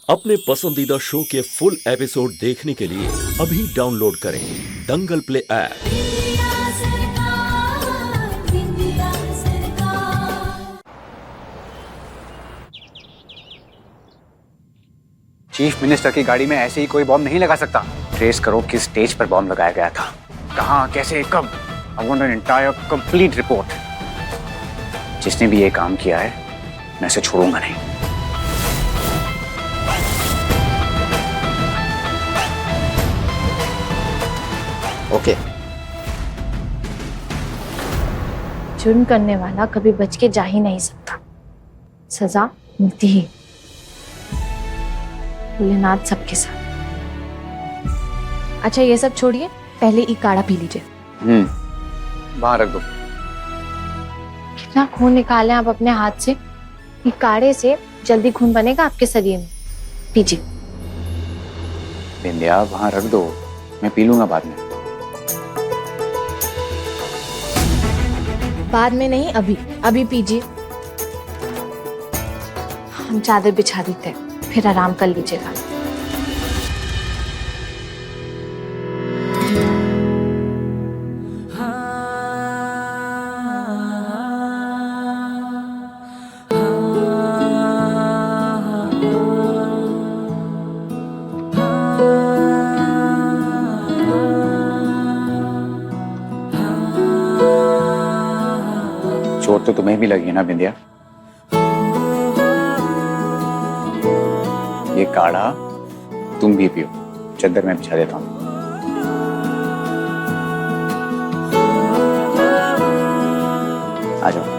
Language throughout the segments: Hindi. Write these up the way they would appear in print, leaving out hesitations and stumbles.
अपने पसंदीदा शो के फुल एपिसोड देखने के लिए अभी डाउनलोड करें दंगल प्ले ऐप। चीफ मिनिस्टर की गाड़ी में ऐसे ही कोई बॉम्ब नहीं लगा सकता। ट्रेस करो किस स्टेज पर बॉम्ब लगाया गया था, कहां, कैसे, कब। I want an entire complete report. जिसने भी ये काम किया है मैं इसे छोड़ूंगा नहीं। ओके। जुर्म करने वाला कभी बच के जा ही नहीं सकता, सजा मिलती ही। भोलेनाथ सबके साथ। अच्छा ये सब छोड़िए, पहले ई काढ़ा पी लीजिए। वहां रख दो। कितना खून निकाले आप अपने हाथ से। ई काढ़े से जल्दी खून बनेगा आपके शरीर में, पीजिए। बिंदिया वहां रख दो, मैं पी लूंगा बाद में। बाद में नहीं, अभी अभी पीजिए। हम चादर बिछा देते हैं, फिर आराम कर लीजिएगा। चोट तो तुम्हें भी लगी ना बिंदिया। ये काढ़ा तुम भी पियो, चद्दर में बिछा देता हूँ। आ जाओ।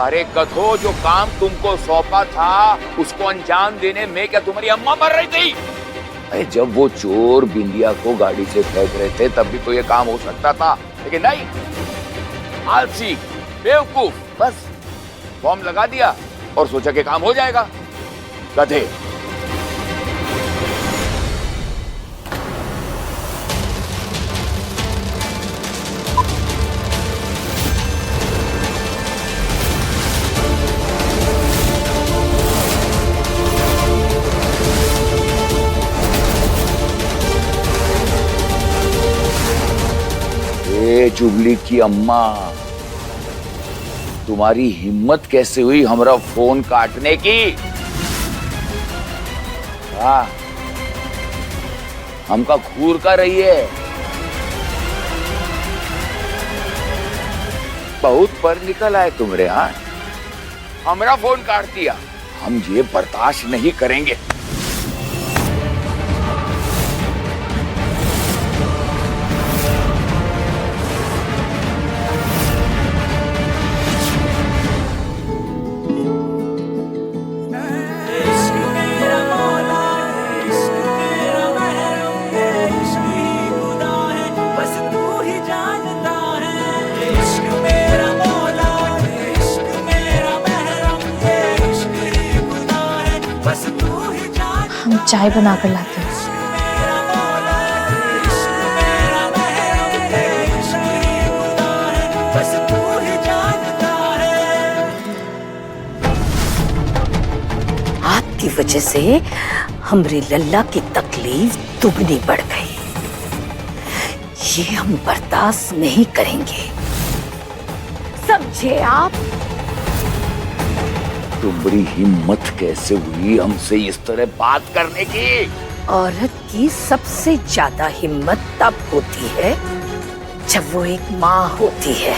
अरे गधो, जो काम तुमको सौंपा था उसको अंजाम देने में क्या तुम्हारी अम्मा मर रही थी? अरे जब वो चोर बिंदिया को गाड़ी से फेंक रहे थे तब भी तो ये काम हो सकता था, लेकिन नहीं। आलसी, बेवकूफ, बस बॉम्ब लगा दिया और सोचा कि काम हो जाएगा। गधे। चुगली की अम्मा, तुम्हारी हिम्मत कैसे हुई हमारा फोन काटने की? हाँ, हमका घूर कर रही है। बहुत पर निकल आए तुमरे। हाँ, हमारा फोन काट दिया। हम ये बर्दाश्त नहीं करेंगे। हम चाय बना कर लाते हैं। आपकी वजह से हमरे लल्ला की तकलीफ दुगनी बढ़ गई। ये हम बर्दाश्त नहीं करेंगे, समझे आप? तुम्हारी हिम्मत कैसे हुई हमसे इस तरह बात करने की? औरत की सबसे ज्यादा हिम्मत तब होती है जब वो एक माँ होती है,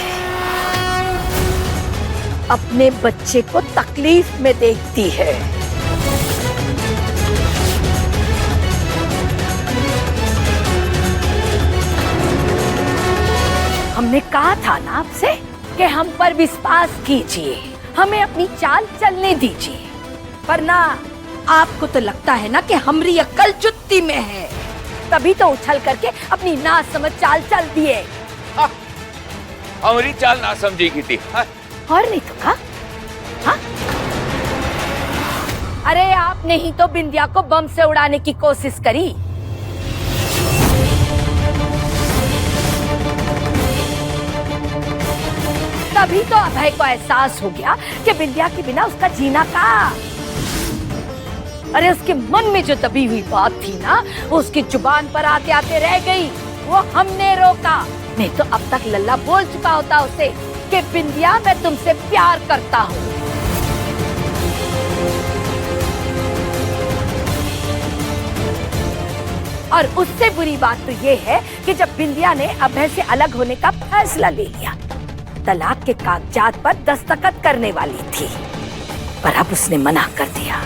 अपने बच्चे को तकलीफ में देखती है। हमने कहा था ना आपसे कि हम पर विश्वास कीजिए, हमें अपनी चाल चलने दीजिए, पर ना आपको तो लगता है ना कि हमारी अक्ल जुत्ती में है, तभी तो उछल करके अपनी ना समझ चाल चल दिए। हमारी चाल ना समझी थी। और नहीं तो का? हाँ? अरे आपने ही तो बिंदिया को बम से उड़ाने की कोशिश करी। तभी तो अभय को एहसास हो गया कि बिंदिया के बिना उसका जीना का। अरे उसके मन में जो दबी हुई बात थी ना, वो उसकी जुबान पर आते आते रह गई, वो हमने रोका। नहीं तो अब तक लल्ला बोल चुका होता उसे कि बिंदिया मैं तुमसे प्यार करता हूँ। और उससे बुरी बात तो ये है कि जब बिंदिया ने अभय से अलग होने का फैसला ले लिया, तलाक के कागजात पर दस्तखत करने वाली थी, पर अब उसने मना कर दिया।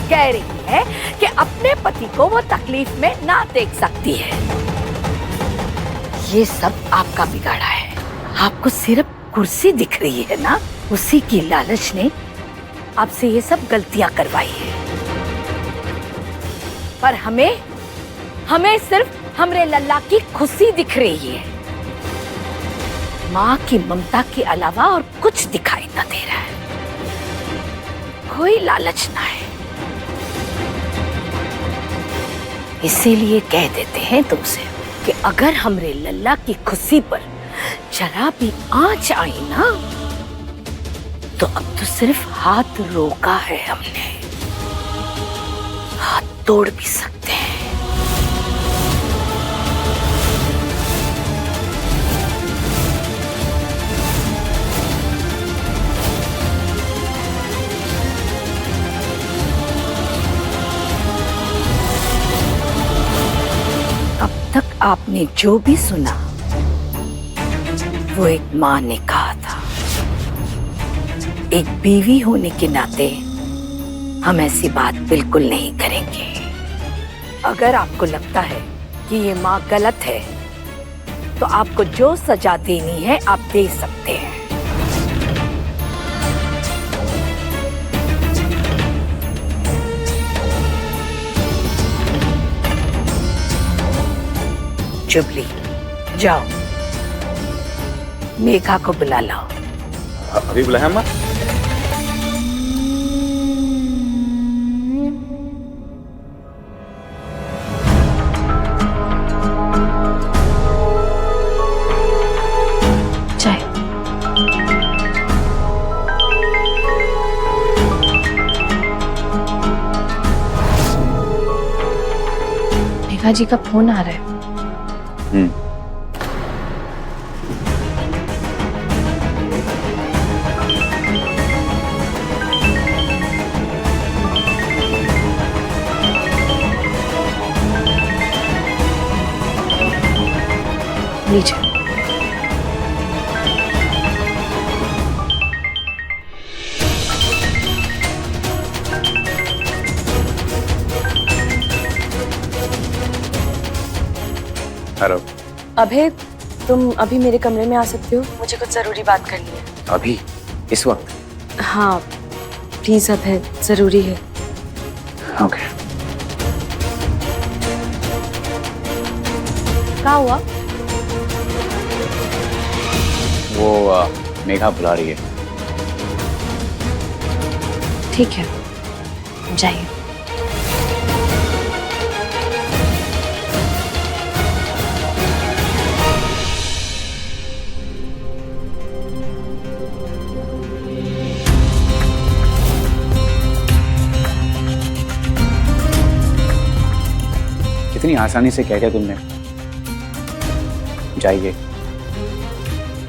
कह रही है कि अपने पति को वो तकलीफ में ना देख सकती है। ये सब आपका बिगाड़ा है। आपको सिर्फ कुर्सी दिख रही है ना, उसी की लालच ने आपसे ये सब गलतियां करवाई है। पर हमें सिर्फ हमरे लल्ला की खुशी दिख रही है। माँ की ममता के अलावा और कुछ दिखाई न दे रहा है। कोई लालच ना है। इसीलिए कह देते हैं तुमसे कि अगर हमरे लल्ला की खुशी पर जरा भी आंच आई ना, तो अब तो सिर्फ हाथ रोका है हमने, हाथ तोड़ भी सकते हैं। तक आपने जो भी सुना वो एक माँ ने कहा था। एक बीवी होने के नाते हम ऐसी बात बिल्कुल नहीं करेंगे। अगर आपको लगता है कि ये माँ गलत है, तो आपको जो सजा देनी है आप दे सकते हैं। जुबली, जाओ मेघा को बुला लाओ। अभी बुलाया अम्मा? चाय। मेघा जी का फोन आ रहा है। लीजिए। हेलो। अभय, तुम अभी मेरे कमरे में आ सकते हो? मुझे कुछ जरूरी बात करनी है। अभी? इस वक्त? हाँ प्लीज अभय, जरूरी है। ओके। क्या हुआ? वो मेघा बुला रही है। ठीक है, जाइए। कितनी आसानी से कह दिया तुमने। जाइए।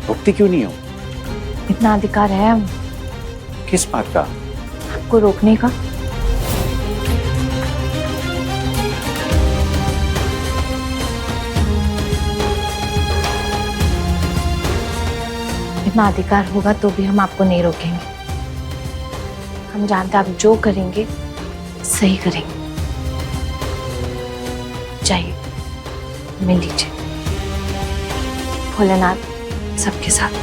रुकती क्यों नहीं हो? इतना अधिकार है हम किस बात का? आपको रोकने का। अपना अधिकार होगा तो भी हम आपको नहीं रोकेंगे। हम जानते हैं आप जो करेंगे सही करेंगे। जाइए, मिल लीजिए। भोलेनाथ सबके साथ।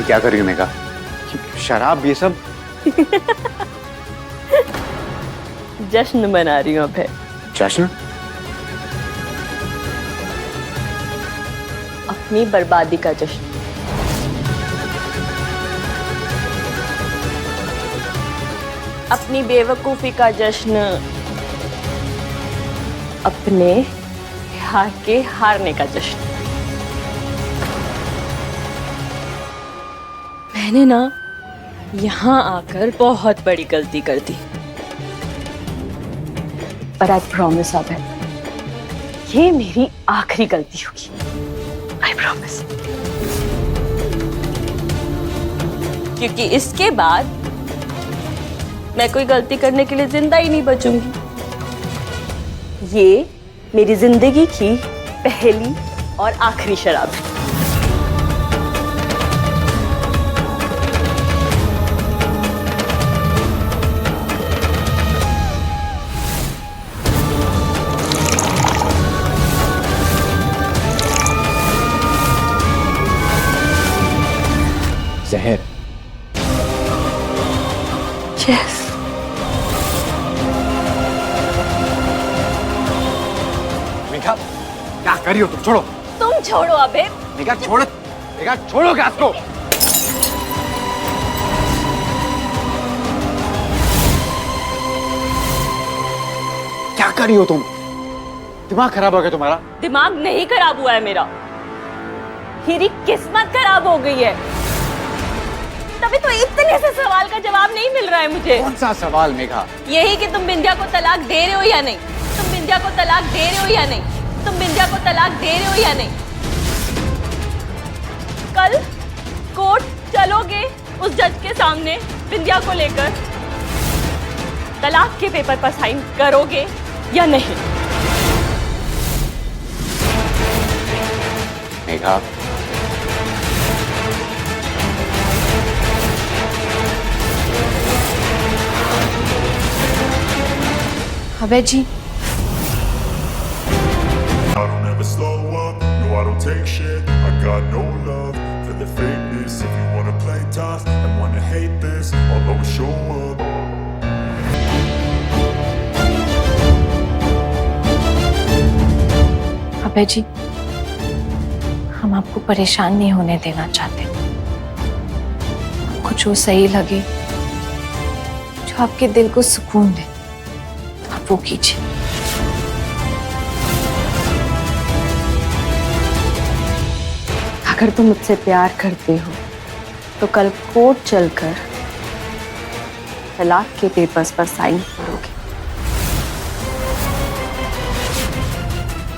क्या कर रही हो मेघा? शराब ये सब? जश्न मना रही हूँ अभय। जश्न? अपनी बर्बादी का जश्न। अपनी बेवकूफी का जश्न। अपने प्यार के हारने का जश्न। मैंने ना यहाँ आकर बहुत बड़ी गलती कर दी, पर आई प्रॉमिस अब है ये मेरी आखिरी गलती होगी। I promise. क्योंकि इसके बाद मैं कोई गलती करने के लिए जिंदा ही नहीं बचूंगी। ये मेरी जिंदगी की पहली और आखिरी शराब है। जहर। Yes. मेघा, क्या कर रही हो तुम? छोड़ो। तुम छोड़ो अबे। मेघा छोड़ो। मेघा छोड़ो गैस को। क्या कर रही हो तुम? दिमाग खराब हो गया तुम्हारा? दिमाग नहीं खराब हुआ है मेरा, मेरी किस्मत खराब हो गई है। तभी तो इतने से सवाल का जवाब नहीं मिल रहा है मुझे। कौन सा सवाल मेघा? यही कि तुम बिंदिया को तलाक दे रहे हो या नहीं? तुम बिंदिया को तलाक दे रहे हो या नहीं? तुम बिंदिया को तलाक दे रहे हो या नहीं? कल कोर्ट चलोगे उस जज के सामने बिंदिया को लेकर? तलाक के पेपर पर साइन करोगे या नहीं? मेघा, अबे जी, I don't ever slow up, no I don't take shit. I got no love for the fakeness. If you wanna play tough and wanna hate this, I'll always show up. अबे जी, हम आपको परेशान नहीं होने देना चाहते। आपको जो सही लगे, जो आपके दिल को सुकून दे, आप वो कीजिए। अगर तुम मुझसे प्यार करते हो तो कल कोर्ट चलकर तलाक के पेपर्स पर साइन करोगे।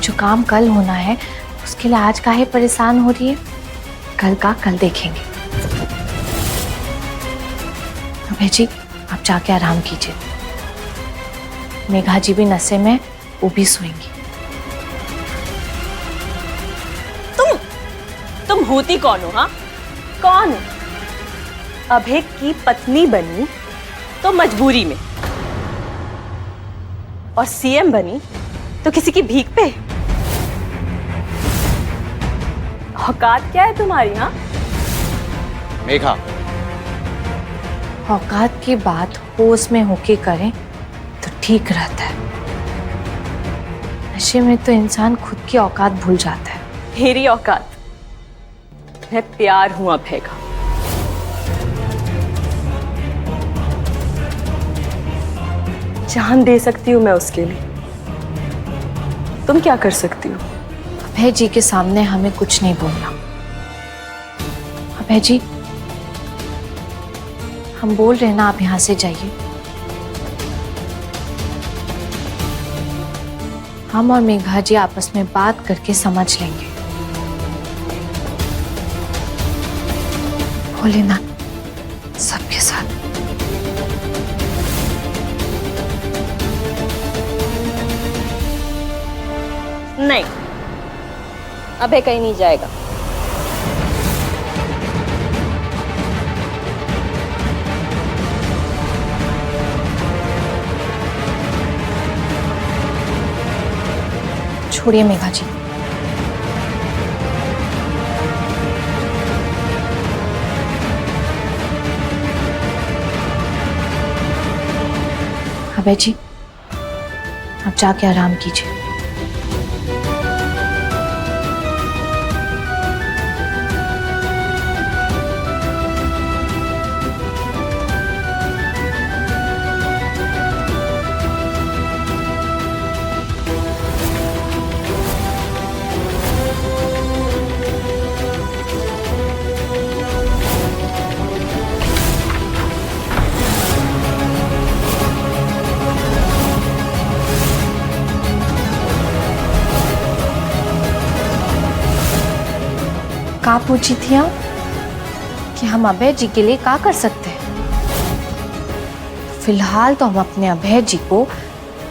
जो काम कल होना है उसके लिए आज काहे परेशान हो रही है? कल का कल देखेंगे। अबे जी, आप जाके आराम कीजिए। मेघा जी भी नशे में, वो भी सोएंगी। तुम होती कौन हो? हाँ, कौन? अभय की पत्नी बनी तो मजबूरी में, और सीएम बनी तो किसी की भीख पे। औकात क्या है तुम्हारी? हाँ मेघा, औकात की बात होश में होके करें तो ठीक रहता है। नशे में तो इंसान खुद की औकात भूल जाता है। मेरी औकात मैं प्यार हूं अभय का। जान दे सकती हूँ मैं उसके लिए। तुम क्या कर सकती हो? अभय जी के सामने हमें कुछ नहीं बोलना। अभय जी, हम बोल रहे हैं ना, आप यहां से जाइए। हम और मेघा जी आपस में बात करके समझ लेंगे। भोलेनाथ सबके साथ। नहीं, अभय कहीं नहीं जाएगा। छोड़िए मेघा जी। अभय जी, आप जाके आराम कीजिए। का पूछी थी आप कि हम अभय जी के लिए क्या कर सकते हैं? फिलहाल तो हम अपने अभय जी को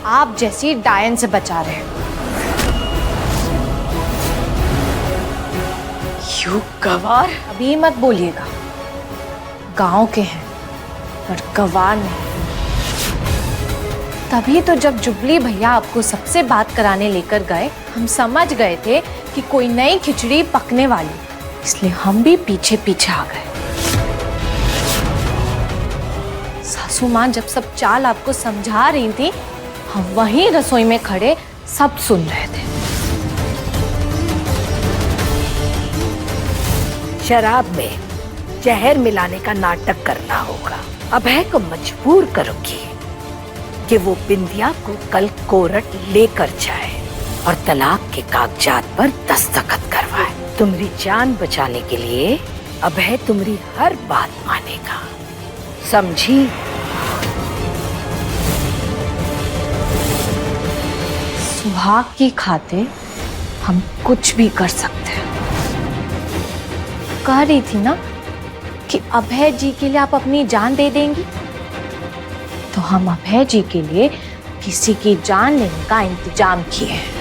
आप जैसी डायन से बचा रहे हैं। यू गवार। अभी मत बोलिएगा, गांव के हैं पर गवार नहीं। तभी तो जब जुबली भैया आपको सबसे बात कराने लेकर गए, हम समझ गए थे कि कोई नई खिचड़ी पकने वाली, इसलिए हम भी पीछे पीछे आ गए। सासू मां जब सब चाल आपको समझा रही थी, हम वहीं रसोई में खड़े सब सुन रहे थे। शराब में जहर मिलाने का नाटक करना होगा। अभय को मजबूर करोगी कि वो बिंदिया को कल कोर्ट लेकर जाए और तलाक के कागजात पर दस्तखत करवाए। तुम्हारी जान बचाने के लिए अभय तुम्हारी हर बात मानेगा, समझी? सुहाग की खातिर हम कुछ भी कर सकते हैं। कह रही थी ना कि अभय जी के लिए आप अपनी जान दे देंगी, तो हम अभय जी के लिए किसी की जान लेने का इंतजाम किए हैं।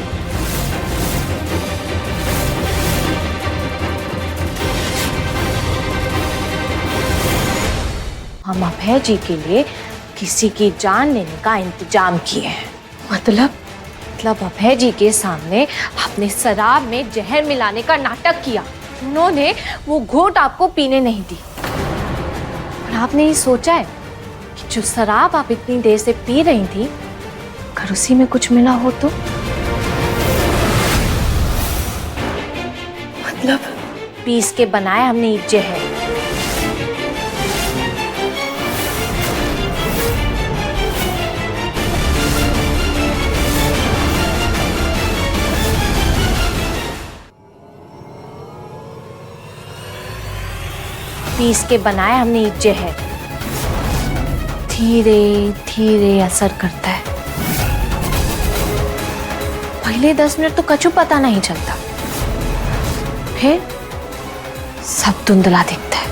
हम अभय जी के लिए किसी की जान लेने का इंतजाम किए हैं। मतलब अभय जी के सामने आपने शराब में जहर मिलाने का नाटक किया। उन्होंने वो घूंट आपको पीने नहीं दी। और आपने ये सोचा है कि जो शराब आप इतनी देर से पी रही थी, अगर उसी में कुछ मिला हो तो? मतलब पीस के बनाया हमने ये जहर। पीस के बनाया हमने ये जहर। धीरे धीरे असर करता है। पहले 10 मिनट तो कछु पता नहीं चलता, फिर सब धुंधला दिखता है।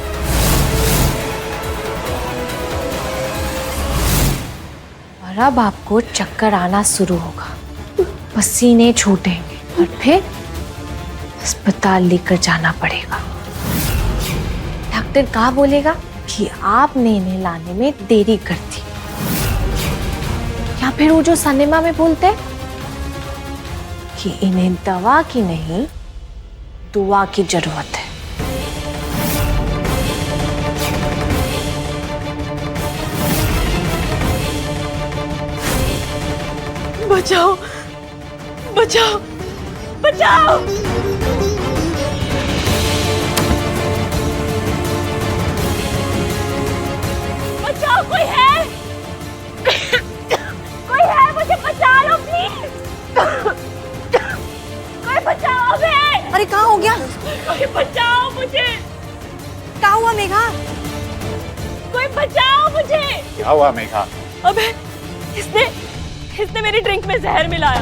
और अब आपको चक्कर आना शुरू होगा, पसीने छूटेंगे और फिर अस्पताल लेकर जाना पड़ेगा। डॉक्टर क्या बोलेगा कि आपने इन्हें लाने में देरी कर दी, या फिर वो जो सिनेमा में बोलते हैं कि इन्हें दवा की नहीं दुआ की जरूरत है। बचाओ, बचाओ, बचाओ। क्या हुआ मेघा? अबे इसने मेरी ड्रिंक में जहर मिलाया।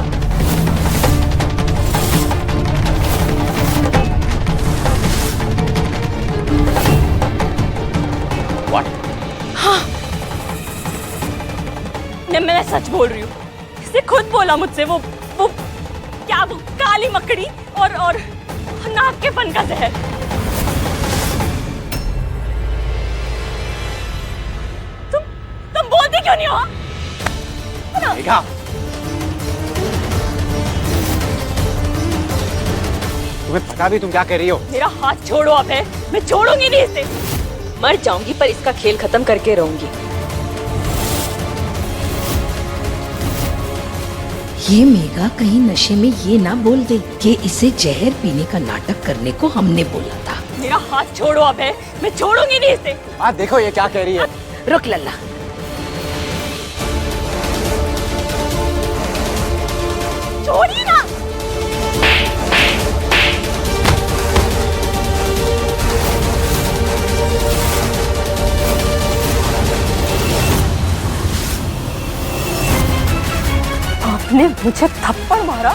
What? हाँ, मैं सच बोल रही हूँ। इसने खुद बोला मुझसे वो काली मकड़ी और नाक के फन का जहर। तुम बोलते क्यों नहीं हो? मेघा, तुम्हें पता भी तुम क्या कह रही हो? मेरा हाथ छोड़ो अब है, मैं छोड़ूंगी नहीं इसे। मर जाऊंगी पर इसका खेल खत्म करके रहूंगी। ये मेघा कहीं नशे में ये ना बोल दे कि इसे जहर पीने का नाटक करने को हमने बोला था। मेरा हाथ छोड़ो अब है, मैं छोड़ूंगी नहीं इसे। हाँ देखो ये क्या कह रही है। रुक लल्ला, छोड़िए ना। आपने मुझे थप्पड़ मारा